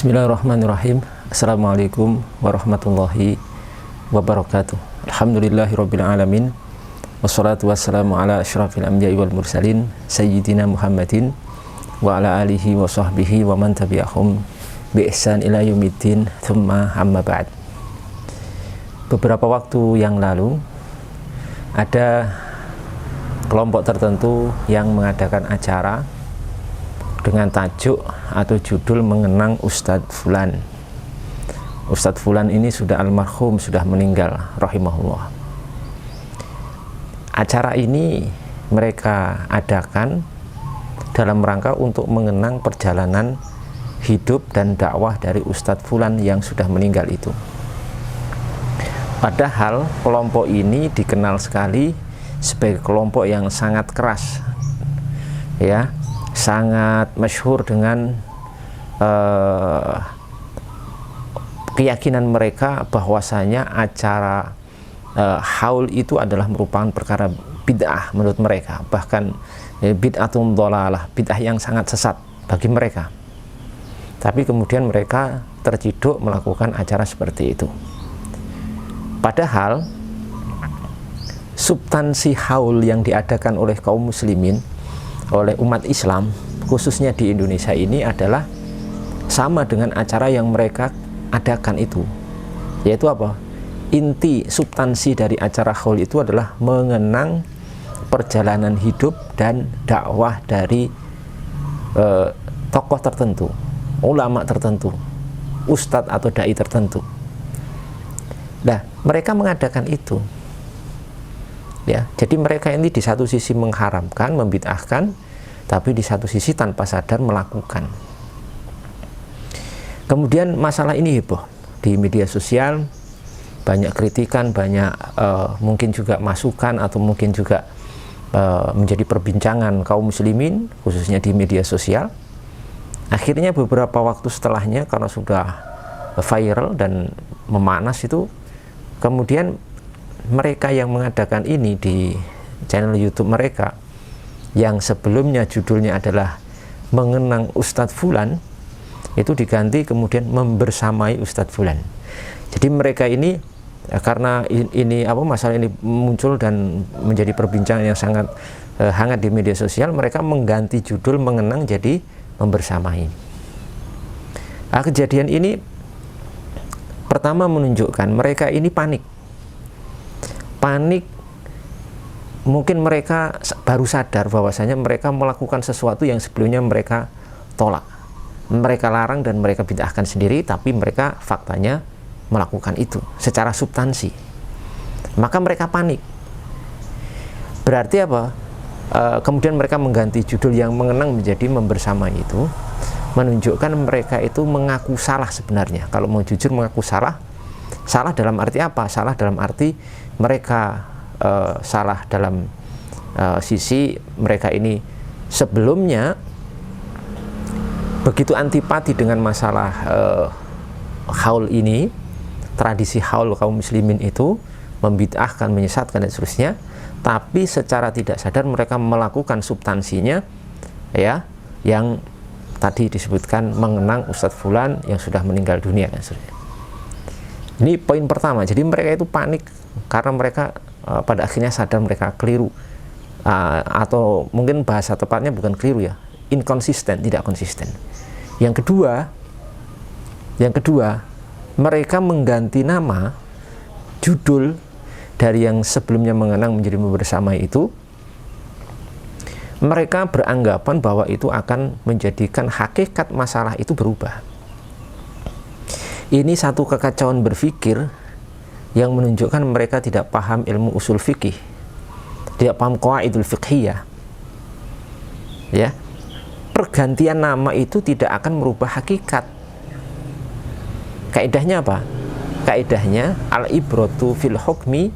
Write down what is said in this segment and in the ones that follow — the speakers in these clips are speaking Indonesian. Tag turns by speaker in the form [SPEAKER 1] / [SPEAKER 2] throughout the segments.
[SPEAKER 1] Bismillahirrahmanirrahim. Assalamualaikum warahmatullahi wabarakatuh. Alhamdulillahirabbil alamin. Wassalatu wassalamu ala asyrafil anbiya'i wal mursalin sayyidina Muhammadin wa ala alihi wa sahbihi wa man tabi'ahum bi ihsan ila yaumiddin. Tsumma amma ba'd. Beberapa waktu yang lalu ada kelompok tertentu yang mengadakan acara dengan tajuk atau judul mengenang Ustadz Fulan. Ustadz Fulan ini sudah almarhum, sudah meninggal rahimahullah. Acara ini mereka adakan dalam rangka untuk mengenang perjalanan hidup dan dakwah dari Ustadz Fulan yang sudah meninggal itu. Padahal kelompok ini dikenal sekali sebagai kelompok yang sangat keras, ya, sangat masyhur dengan keyakinan mereka bahwasanya acara haul itu adalah merupakan perkara bid'ah menurut mereka, bahkan bid'atun dhalalah, bid'ah yang sangat sesat bagi mereka. Tapi kemudian mereka terciduk melakukan acara seperti itu. Padahal substansi haul yang diadakan oleh kaum muslimin, oleh umat Islam khususnya di Indonesia ini adalah sama dengan acara yang mereka adakan itu, yaitu apa? Inti substansi dari acara haul itu adalah mengenang perjalanan hidup dan dakwah dari tokoh tertentu, ulama tertentu, ustadz atau dai tertentu. Nah, mereka mengadakan itu, ya. Jadi mereka ini di satu sisi mengharamkan, membid'ahkan, tapi di satu sisi tanpa sadar melakukan. Kemudian masalah ini heboh di media sosial, banyak kritikan, banyak mungkin juga masukan atau mungkin juga menjadi perbincangan kaum muslimin khususnya di media sosial. Akhirnya beberapa waktu setelahnya, karena sudah viral dan memanas itu, kemudian mereka yang mengadakan ini di channel YouTube mereka yang sebelumnya judulnya adalah mengenang Ustadz Fulan, itu diganti kemudian membersamai Ustadz Fulan. Jadi mereka ini karena ini masalah ini muncul dan menjadi perbincangan yang sangat hangat di media sosial, mereka mengganti judul mengenang jadi membersamai. Nah, kejadian ini pertama menunjukkan mereka ini panik, mungkin mereka baru sadar bahwasanya mereka melakukan sesuatu yang sebelumnya mereka tolak, mereka larang dan mereka bid'ahkan sendiri, tapi mereka faktanya melakukan itu secara substansi. Maka mereka panik. Berarti apa? Kemudian mereka mengganti judul yang mengenang menjadi membersamai itu, menunjukkan mereka itu mengaku salah sebenarnya. Kalau mau jujur mengaku salah. Salah dalam arti apa? Salah dalam arti mereka salah dalam sisi mereka ini sebelumnya begitu antipati dengan masalah haul ini, tradisi haul kaum muslimin itu, membid'ahkan, menyesatkan dan seterusnya, tapi secara tidak sadar mereka melakukan substansinya, ya, yang tadi disebutkan mengenang Ustadz Fulan yang sudah meninggal dunia dan seterusnya. Ini poin pertama. Jadi mereka itu panik karena mereka pada akhirnya sadar mereka keliru, atau mungkin bahasa tepatnya bukan keliru, ya, inkonsisten, tidak konsisten. Yang kedua, mereka mengganti nama judul dari yang sebelumnya mengenang menjadi membersamai itu. Mereka beranggapan bahwa itu akan menjadikan hakikat masalah itu berubah. Ini satu kekacauan berpikir yang menunjukkan mereka tidak paham ilmu usul fikih, tidak paham qawaidul fiqhiyah, ya. Pergantian nama itu tidak akan merubah hakikat. Kaidahnya apa? Kaidahnya al-ibratu fil hukmi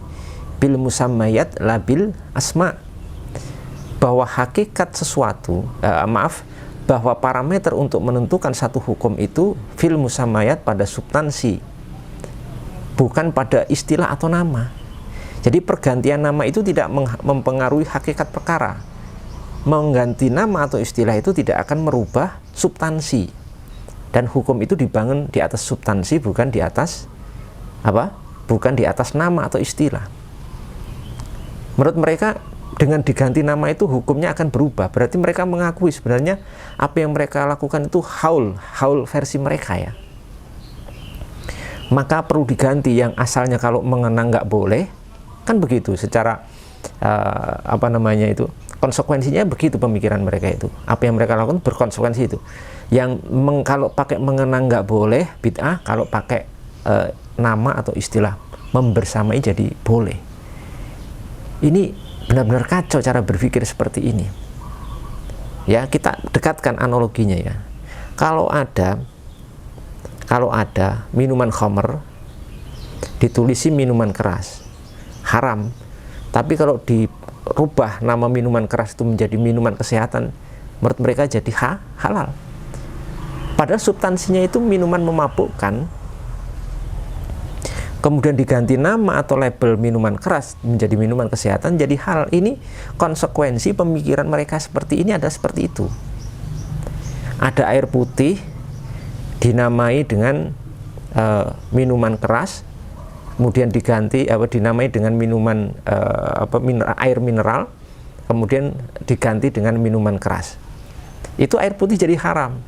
[SPEAKER 1] bil musammayat labil asma. Bahwa hakikat sesuatu, bahwa parameter untuk menentukan satu hukum itu fil musammayat, pada substansi, bukan pada istilah atau nama. Jadi pergantian nama itu tidak mempengaruhi hakikat perkara. Mengganti nama atau istilah itu tidak akan merubah substansi Dan hukum itu dibangun di atas substansi, bukan di atas apa? Bukan di atas nama atau istilah. Menurut mereka dengan diganti nama itu hukumnya akan berubah. Berarti mereka mengakui sebenarnya apa yang mereka lakukan itu haul versi mereka ya. Maka perlu diganti yang asalnya kalau mengenang nggak boleh, kan begitu secara konsekuensinya begitu pemikiran mereka itu. Apa yang mereka lakukan berkonsekuensi itu. Yang kalau pakai mengenang nggak boleh bid'ah, kalau pakai nama atau istilah membersamai jadi boleh. Ini benar-benar kacau cara berpikir seperti ini. Ya, kita dekatkan analoginya ya. Kalau ada minuman khamr ditulisi minuman keras, haram. Tapi kalau dirubah nama minuman keras itu menjadi minuman kesehatan, menurut mereka jadi halal. Padahal substansinya itu minuman memabukkan. Kemudian diganti nama atau label minuman keras menjadi minuman kesehatan, jadi halal. Ini konsekuensi pemikiran mereka seperti ini adalah seperti itu. Ada air putih dinamai dengan minuman keras, kemudian dinamai dengan minuman air mineral, kemudian diganti dengan minuman keras. Itu air putih jadi haram.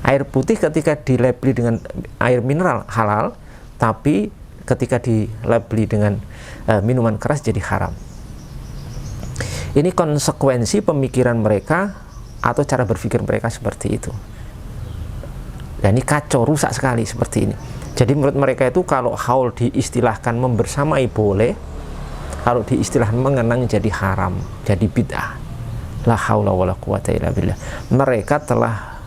[SPEAKER 1] Air putih ketika dilabeli dengan air mineral halal, tapi ketika dilabeli dengan minuman keras jadi haram. Ini konsekuensi pemikiran mereka atau cara berpikir mereka seperti itu. Dan ini kacau, rusak sekali seperti ini. Jadi menurut mereka itu kalau haul diistilahkan membersamai boleh, kalau diistilahkan mengenang jadi haram, jadi bid'ah. La haula wala quwata illa billah. Mereka telah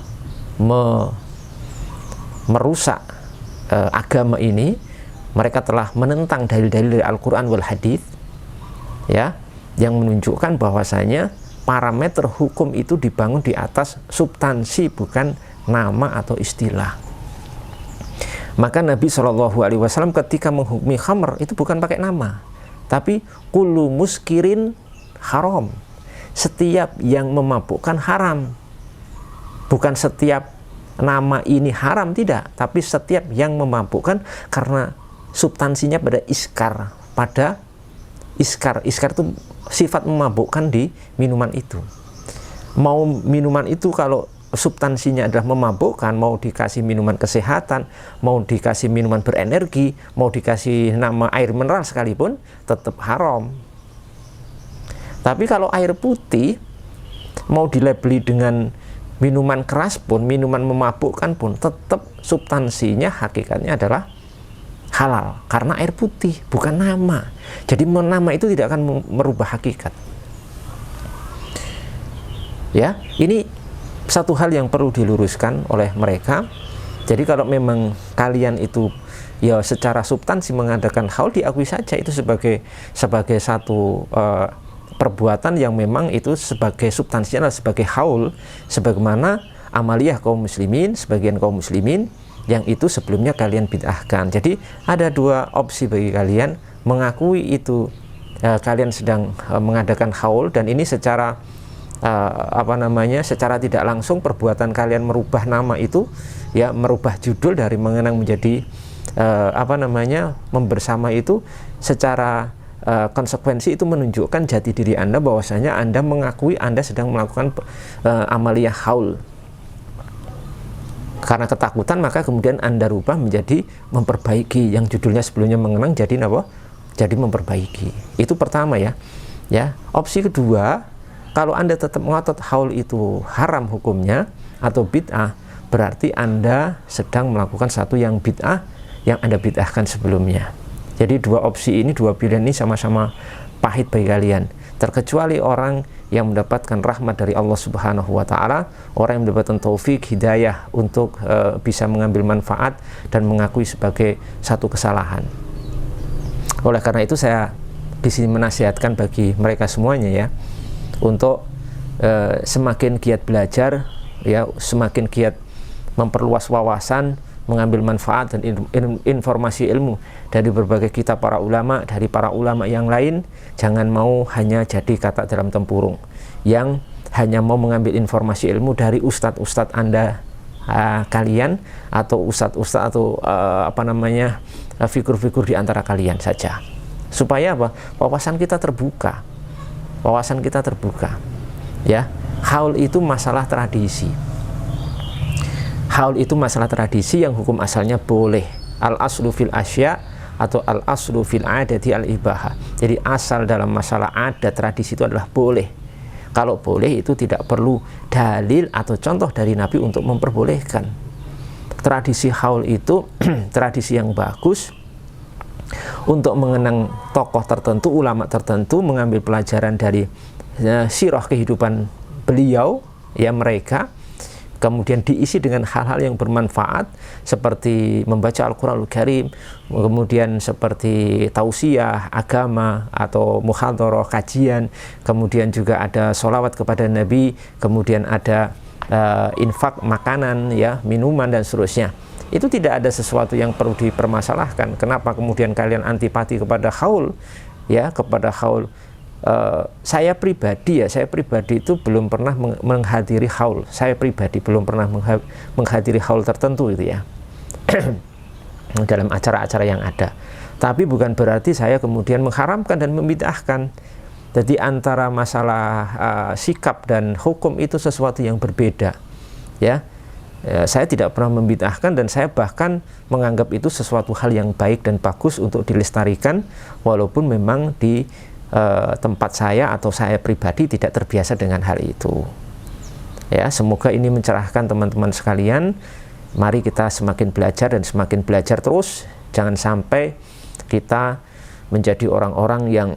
[SPEAKER 1] merusak agama ini. Mereka telah menentang dalil-dalil dari Al-Quran wal Hadith, ya, yang menunjukkan bahwasanya parameter hukum itu dibangun di atas substansi, bukan nama atau istilah. Maka Nabi SAW ketika menghukumi khamr itu bukan pakai nama, tapi kullu muskirin haram. Setiap yang memabukkan haram. Bukan setiap nama ini haram, tidak, tapi setiap yang memabukkan karena substansinya pada iskar. Iskar itu sifat memabukkan di minuman itu. Mau minuman itu kalau substansinya adalah memabukkan, mau dikasih minuman kesehatan, mau dikasih minuman berenergi, mau dikasih nama air mineral sekalipun, tetap haram. Tapi kalau air putih mau dilabeli dengan minuman keras pun, minuman memabukkan pun, tetap substansinya hakikatnya adalah halal, karena air putih, bukan nama. Jadi nama itu tidak akan merubah hakikat. Ya, ini satu hal yang perlu diluruskan oleh mereka. Jadi kalau memang kalian itu ya secara substansi mengadakan haul, diakui saja itu sebagai satu perbuatan yang memang itu sebagai substansinya adalah sebagai haul, sebagaimana amaliyah kaum muslimin, sebagian kaum muslimin yang itu sebelumnya kalian bid'ahkan. Jadi ada dua opsi bagi kalian: mengakui itu kalian sedang mengadakan haul, dan ini secara secara tidak langsung perbuatan kalian merubah nama itu, ya, merubah judul dari mengenang menjadi membersama itu, secara konsekuensi itu menunjukkan jati diri Anda, bahwasanya Anda mengakui Anda sedang melakukan amaliyah haul. Karena ketakutan, maka kemudian Anda rubah menjadi memperbaiki, yang judulnya sebelumnya mengenang jadi apa? Jadi memperbaiki. Itu pertama ya. Ya, opsi kedua, kalau Anda tetap ngotot haul itu haram hukumnya atau bid'ah, berarti Anda sedang melakukan satu yang bid'ah yang Anda bid'ahkan sebelumnya. Jadi dua opsi ini, dua pilihan ini sama-sama pahit bagi kalian. Terkecuali orang yang mendapatkan rahmat dari Allah Subhanahu wa Ta'ala, orang yang mendapatkan taufik, hidayah untuk bisa mengambil manfaat dan mengakui sebagai satu kesalahan. Oleh karena itu saya di sini menasihatkan bagi mereka semuanya ya, untuk semakin giat belajar, ya, semakin giat memperluas wawasan, mengambil manfaat dan informasi ilmu dari berbagai kitab para ulama, dari para ulama yang lain. Jangan mau hanya jadi kata dalam tempurung yang hanya mau mengambil informasi ilmu dari ustadz-ustadz Anda kalian atau ustadz-ustadz atau figur-figur di antara kalian saja, supaya apa? Wawasan kita terbuka, ya. Haul itu masalah tradisi, yang hukum asalnya boleh. Al aslu fil asya atau al aslu fil adati al ibahah. Jadi asal dalam masalah adat tradisi itu adalah boleh. Kalau boleh itu tidak perlu dalil atau contoh dari Nabi untuk memperbolehkan. Tradisi haul itu tradisi yang bagus untuk mengenang tokoh tertentu, ulama tertentu, mengambil pelajaran dari sirah kehidupan beliau, ya mereka, kemudian diisi dengan hal-hal yang bermanfaat seperti membaca Al-Quranul Karim, kemudian seperti tausiah agama atau muhadharah kajian, kemudian juga ada sholawat kepada Nabi, kemudian ada infak makanan, ya, minuman dan seterusnya. Itu tidak ada sesuatu yang perlu dipermasalahkan. Kenapa kemudian kalian antipati kepada haul, ya, kepada haul? Saya pribadi itu belum pernah menghadiri haul. Saya pribadi belum pernah menghadiri haul tertentu itu, ya, dalam acara-acara yang ada. Tapi bukan berarti saya kemudian mengharamkan dan membid'ahkan. Jadi antara masalah sikap dan hukum itu sesuatu yang berbeda, ya. Saya tidak pernah membid'ahkan dan saya bahkan menganggap itu sesuatu hal yang baik dan bagus untuk dilestarikan, walaupun memang di tempat saya atau saya pribadi tidak terbiasa dengan hal itu. Ya, semoga ini mencerahkan teman-teman sekalian. Mari kita semakin belajar dan semakin belajar terus. Jangan sampai kita menjadi orang-orang yang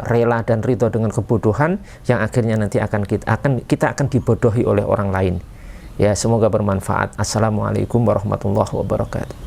[SPEAKER 1] rela dan ridho dengan kebodohan yang akhirnya nanti kita akan dibodohi oleh orang lain. Ya, semoga bermanfaat. Assalamualaikum warahmatullahi wabarakatuh.